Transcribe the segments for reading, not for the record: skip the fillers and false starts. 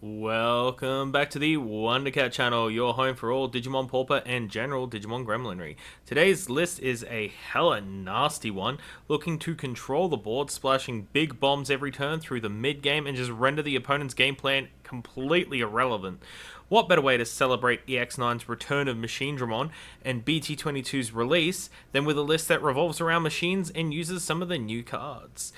Welcome back to the Wondercat channel, your home for all Digimon Pauper and general Digimon Gremlinry. Today's list is a hella nasty one, looking to control the board, splashing big bombs every turn through the mid-game and just render the opponent's game plan completely irrelevant. What better way to celebrate EX9's return of Machine Dramon and BT22's release than with a list that revolves around machines and uses some of the new cards.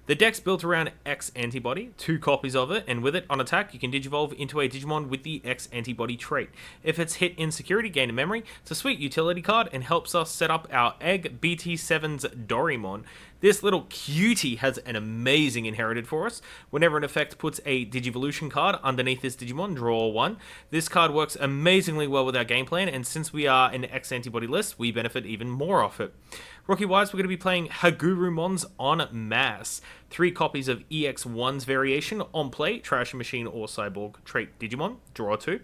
The deck's built around X Antibody, 2 copies of it, and with it on attack you can digivolve into a Digimon with the X Antibody trait. If it's hit in security, gain a memory, it's a sweet utility card and helps us set up our Egg BT7's Doraemon. This little cutie has an amazing inherited for us. Whenever an effect puts a Digivolution card underneath this Digimon, draw 1. This card works amazingly well with our game plan, and since we are an X Antibody list, we benefit even more off it. Rookie-wise, we're going to be playing Hagurumons en masse. 3 copies of EX1's variation on play, Trash Machine or Cyborg trait Digimon, draw 2.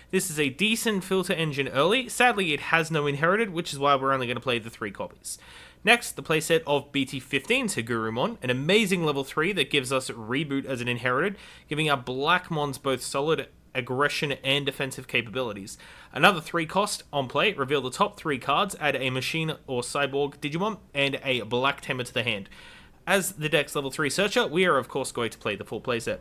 This is a decent filter engine early. Sadly, it has no inherited, which is why we're only going to play the 3 copies. Next, the playset of BT15's Hagurumon, an amazing level 3 that gives us Reboot as an inherited, giving our Black Mons both solid aggression and defensive capabilities. Another 3 cost on play, reveal the top 3 cards, add a Machine or Cyborg Digimon, and a Black Tamer to the hand. As the deck's level 3 searcher, we are of course going to play the full playset.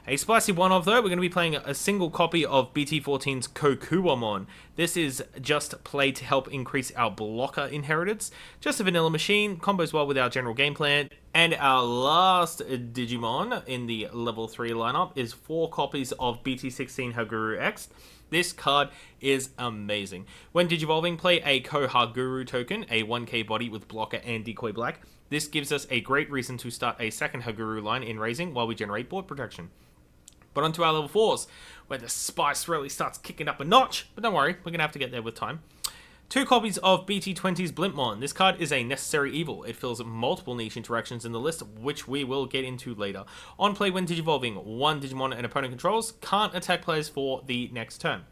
A spicy one of though, we're going to be playing a single copy of BT14's Kokuwamon. This is just play to help increase our blocker inheritance. Just a vanilla machine, combos well with our general game plan. And our last Digimon in the level 3 lineup is 4 copies of BT16 Haguru X. This card is amazing. When digivolving, play a Kohaguru token, a 1k body with blocker and decoy black. This gives us a great reason to start a second Haguru line in raising while we generate board protection. But onto our level 4s, where the spice really starts kicking up a notch. But don't worry, we're going to have to get there with time. 2 copies of BT20's Blimpmon. This card is a necessary evil. It fills multiple niche interactions in the list, which we will get into later. On play when digivolving, 1 Digimon an opponent controls can't attack players for the next turn.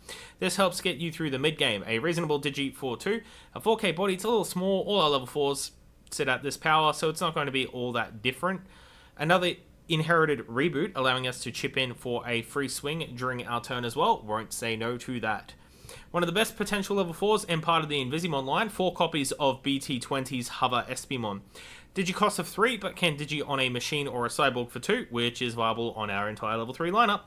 This helps get you through the mid-game. A reasonable Digi for 2. A 4k body, it's a little small. All our level 4s sit at this power, so it's not going to be all that different. Another inherited Reboot, allowing us to chip in for a free swing during our turn as well. Won't say no to that. One of the best potential level 4s and part of the Invisimon line, 4 copies of BT20's Hover Espimon. Digi cost of 3, but can Digi on a Machine or a Cyborg for 2, which is viable on our entire level 3 lineup,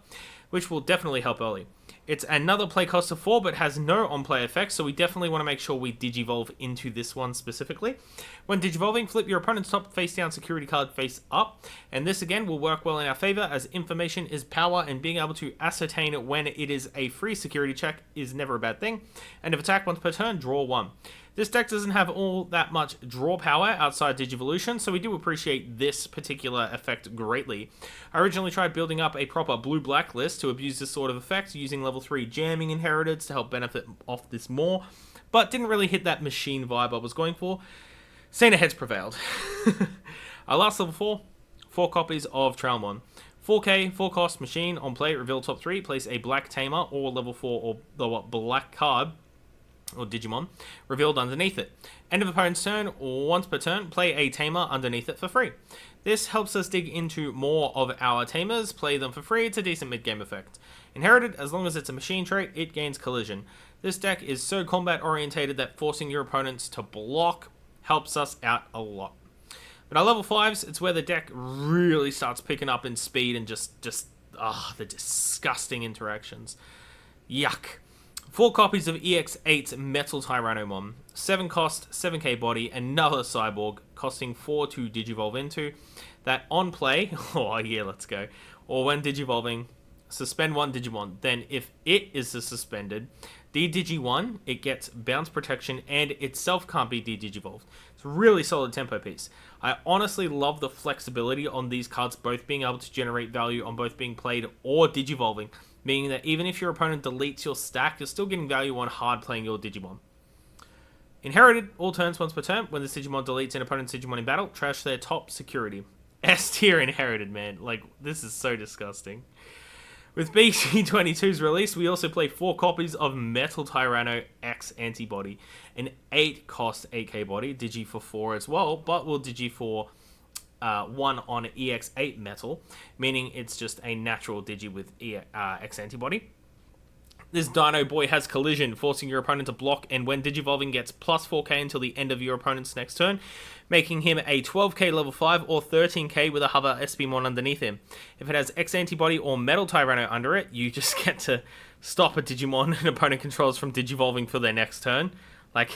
which will definitely help early. It's another play cost of 4, but has no on-play effects, so we definitely want to make sure we digivolve into this one specifically. When digivolving, flip your opponent's top face-down security card face up, and this again will work well in our favor, as information is power, and being able to ascertain when it is a free security check is never a bad thing. And if attack once per turn, draw 1. This deck doesn't have all that much draw power outside Digivolution, so we do appreciate this particular effect greatly. I originally tried building up a proper blue-black list to abuse this sort of effect, using level 3 jamming inheriteds to help benefit off this more, but didn't really hit that machine vibe I was going for. Saner heads prevailed. Our last level 4 copies of Trailmon. 4k, 4 cost machine, on play, reveal top 3, place a Black Tamer or level 4 or the black card, or Digimon, revealed underneath it. End of opponent's turn, once per turn, play a Tamer underneath it for free. This helps us dig into more of our Tamers, play them for free, it's a decent mid-game effect. Inherited, as long as it's a machine trait, it gains collision. This deck is so combat orientated that forcing your opponents to block helps us out a lot. But our level 5s, it's where the deck really starts picking up in speed and just the disgusting interactions. Yuck. 4 copies of EX8's Metal Tyrannomon. 7 cost, 7k body, another Cyborg, costing 4 to digivolve into. That on play, oh yeah, let's go. Or when digivolving, suspend 1 Digimon. Then if it is suspended, de-digi 1, it gets bounce protection and itself can't be de-digivolved. It's a really solid tempo piece. I honestly love the flexibility on these cards both being able to generate value on both being played or digivolving, meaning that even if your opponent deletes your stack, you're still getting value on hard playing your Digimon. Inherited, all turns once per turn. When this Digimon deletes an opponent's Digimon in battle, trash their top security. S tier inherited, man. Like, this is so disgusting. With BT22's release, we also play 4 copies of Metal Tyranno X Antibody, an 8 cost 8k body, Digi for 4 as well, but will Digi for 1 on EX8 metal, meaning it's just a natural Digi with X antibody. This Dino Boy has collision, forcing your opponent to block, and when Digivolving gets plus 4k until the end of your opponent's next turn, making him a 12k level 5 or 13k with a hover SPmon underneath him. If it has X antibody or Metal Tyranno under it, you just get to stop a Digimon an opponent controls from Digivolving for their next turn. Like,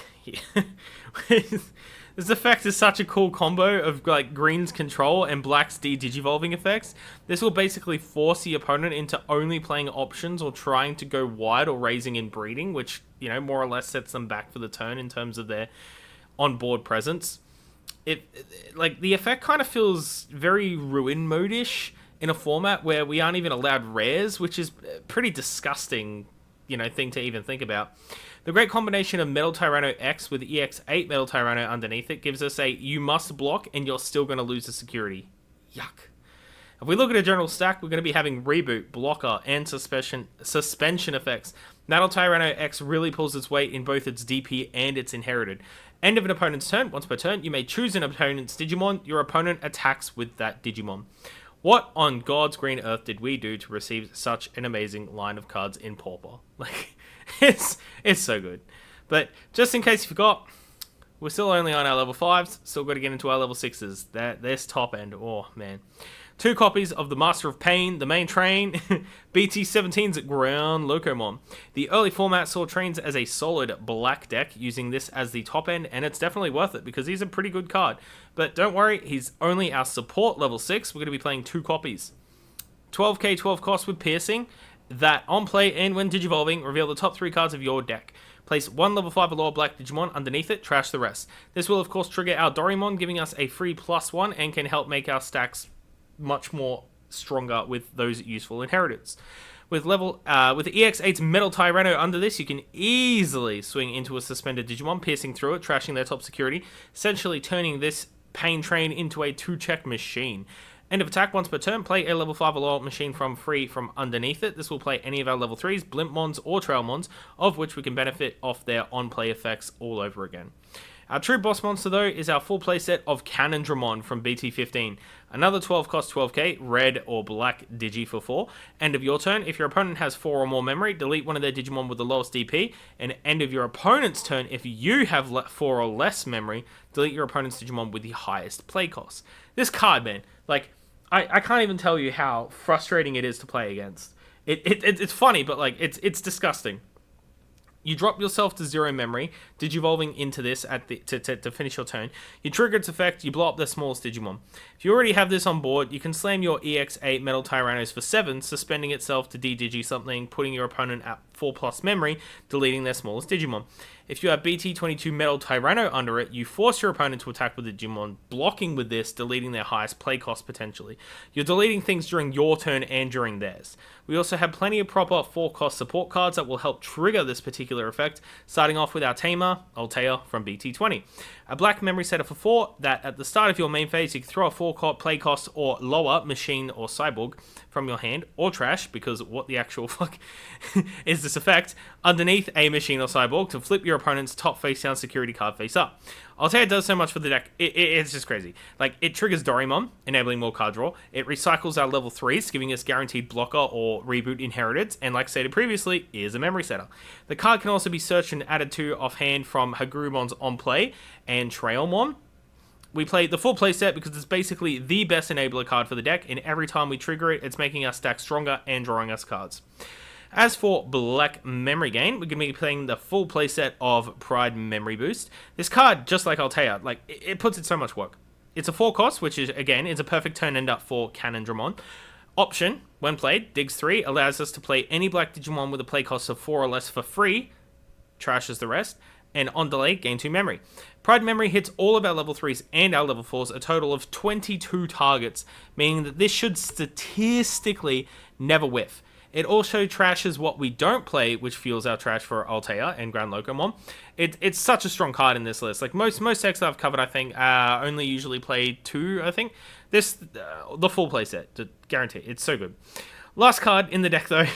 this effect is such a cool combo of like green's control and black's de-digivolving effects. This will basically force the opponent into only playing options or trying to go wide or raising and breeding, which, you know, more or less sets them back for the turn in terms of their on-board presence. Like, the effect kind of feels very Ruin mode-ish in a format where we aren't even allowed rares, which is pretty disgusting, you know, thing to even think about. The great combination of Metal Tyranno X with EX8 Metal Tyranno underneath it gives us a you must block and you're still going to lose the security. Yuck. If we look at a general stack, we're going to be having Reboot, Blocker, and Suspension effects. Metal Tyranno X really pulls its weight in both its DP and its Inherited. End of an opponent's turn. Once per turn, you may choose an opponent's Digimon. Your opponent attacks with that Digimon. What on God's green earth did we do to receive such an amazing line of cards in Pauper? Like, it's so good. But just in case you forgot, we're still only on our level 5s. Still got to get into our level 6s. There's top end. Oh, man. 2 copies of the Master of Pain, the main train, BT-17's Ground Locomon. The early format saw trains as a solid black deck, using this as the top end, and it's definitely worth it because he's a pretty good card. But don't worry, he's only our support level 6. We're going to be playing 2 copies. 12k, 12 cost with Piercing, that on play and when Digivolving, reveal the top 3 cards of your deck. Place 1 level 5 or lower black Digimon underneath it, trash the rest. This will of course trigger our Doraemon, giving us a free +1 and can help make our stacks much more stronger with those useful inheritors. With EX8's Metal Tyranno under this, you can easily swing into a suspended Digimon, piercing through it, trashing their top security, essentially turning this pain train into a 2-check machine. End of attack once per turn, play a level 5 or lower machine from free from underneath it. This will play any of our level 3s, Blimpmons or Trailmons, of which we can benefit off their on-play effects all over again. Our true boss monster, though, is our full playset of Cannondramon from BT15. Another 12 cost 12k, red or black Digi for 4. End of your turn, if your opponent has 4 or more memory, delete one of their Digimon with the lowest DP. And end of your opponent's turn, if you have 4 or less memory, delete your opponent's Digimon with the highest play cost. This card, man, like, I can't even tell you how frustrating it is to play against. It's funny, but like, it's disgusting. You drop yourself to 0 memory, Digivolving into this to finish your turn. You trigger its effect, you blow up the smallest Digimon. If you already have this on board, you can slam your EX8 Metal Tyrannos for 7, suspending itself to de-digi something, putting your opponent at 4+ memory, deleting their smallest Digimon. If you have BT22 Metal Tyranno under it, you force your opponent to attack with the Digimon, blocking with this, deleting their highest play cost potentially. You're deleting things during your turn and during theirs. We also have plenty of proper 4-cost support cards that will help trigger this particular effect, starting off with our Tamer, Altea from BT20. A black memory setter for 4 that at the start of your main phase you can throw a 4 play cost or lower machine or cyborg from your hand, or trash, because what the actual fuck is this effect, underneath a machine or cyborg to flip your opponent's top face down security card face up. Altea does so much for the deck, it's just crazy. Like, it triggers Doraemon, enabling more card draw. It recycles our level 3s, giving us guaranteed blocker or reboot inheriteds, and like stated previously, is a memory setter. The card can also be searched and added to offhand from Hagurumon's on play and Trailmon. We play the full playset because it's basically the best enabler card for the deck, and every time we trigger it, it's making our stack stronger and drawing us cards. As for Black Memory Gain, we're going to be playing the full playset of Pride Memory Boost. This card, just like Altea, like, it puts in so much work. It's a 4 cost, which is, again, is a perfect turn ender for Cannondramon. Option, when played, Digs 3 allows us to play any black Digimon with a play cost of 4 or less for free, trashes the rest, and on delay, gain 2 memory. Pride Memory hits all of our level 3s and our level 4s, a total of 22 targets, meaning that this should statistically never whiff. It also trashes what we don't play, which fuels our trash for Altea and Grand Locomon. It's such a strong card in this list. Like, most decks that I've covered, I think, only usually play 2, I think. This, the full playset, guarantee. It's so good. Last card in the deck though,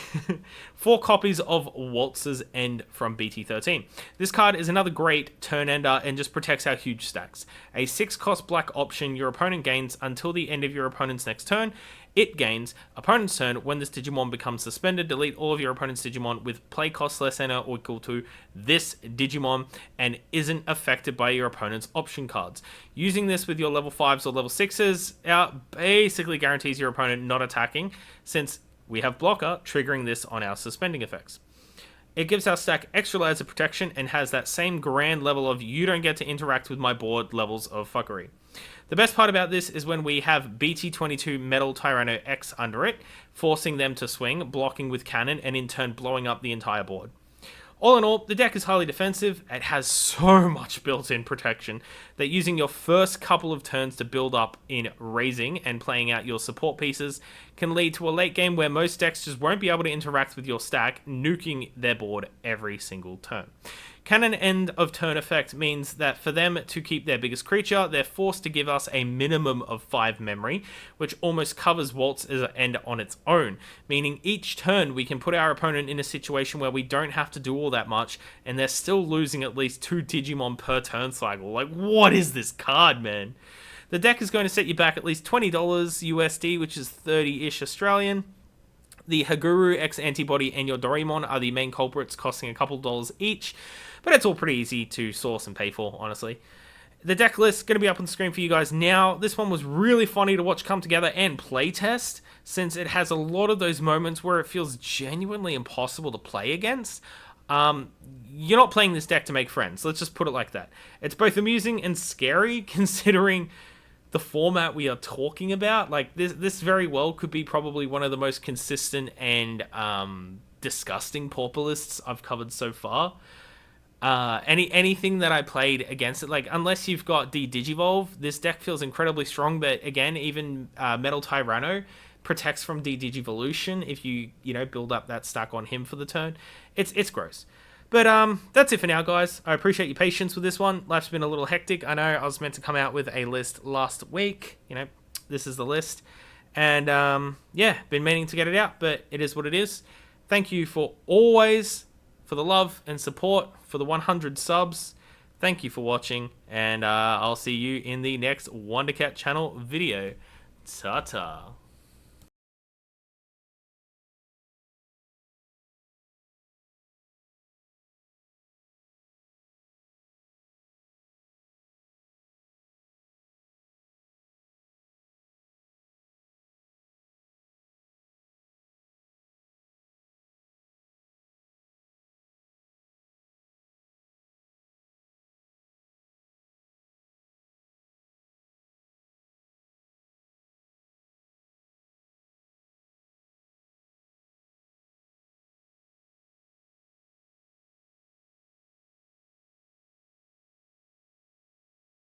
4 copies of Waltz's End from BT13. This card is another great turn ender and just protects our huge stacks. A 6-cost black option your opponent gains until the end of your opponent's next turn. It gains opponent's turn. When this Digimon becomes suspended, delete all of your opponent's Digimon with play cost less than or equal to this Digimon and isn't affected by your opponent's option cards. Using this with your level 5s or level 6s basically guarantees your opponent not attacking, since we have blocker triggering this on our suspending effects. It gives our stack extra layers of protection and has that same grand level of you don't get to interact with my board levels of fuckery. The best part about this is when we have BT22 Metal Tyranno X under it, forcing them to swing, blocking with cannon, and in turn blowing up the entire board. All in all, the deck is highly defensive. It has so much built-in protection that using your first couple of turns to build up in raising and playing out your support pieces can lead to a late game where most decks just won't be able to interact with your stack, nuking their board every single turn. Cannon end of turn effect means that for them to keep their biggest creature, they're forced to give us a minimum of 5 memory, which almost covers Waltz as an end on its own, meaning each turn we can put our opponent in a situation where we don't have to do all that much, and they're still losing at least 2 Digimon per turn cycle. Like, what is this card, man? The deck is going to set you back at least $20 USD, which is 30-ish Australian. The Haguru X Antibody and your Doraemon are the main culprits, costing a couple dollars each, but it's all pretty easy to source and pay for, honestly. The deck list is going to be up on the screen for you guys now. This one was really funny to watch come together and playtest, since it has a lot of those moments where it feels genuinely impossible to play against. You're not playing this deck to make friends, let's just put it like that. It's both amusing and scary, considering the format we are talking about. Like, this very well could be probably one of the most consistent and disgusting Pauper lists I've covered so far. Anything that I played against it, like, unless you've got D-Digivolve, this deck feels incredibly strong. But again, even Metal Tyranno protects from D-Digivolution if you build up that stack on him for the turn. It's gross. But that's it for now, guys. I appreciate your patience with this one. Life's been a little hectic. I know I was meant to come out with a list last week. This is the list. And yeah, been meaning to get it out, but it is what it is. Thank you for the love and support, for the 100 subs. Thank you for watching, and I'll see you in the next Wondercat channel video. Ta-ta.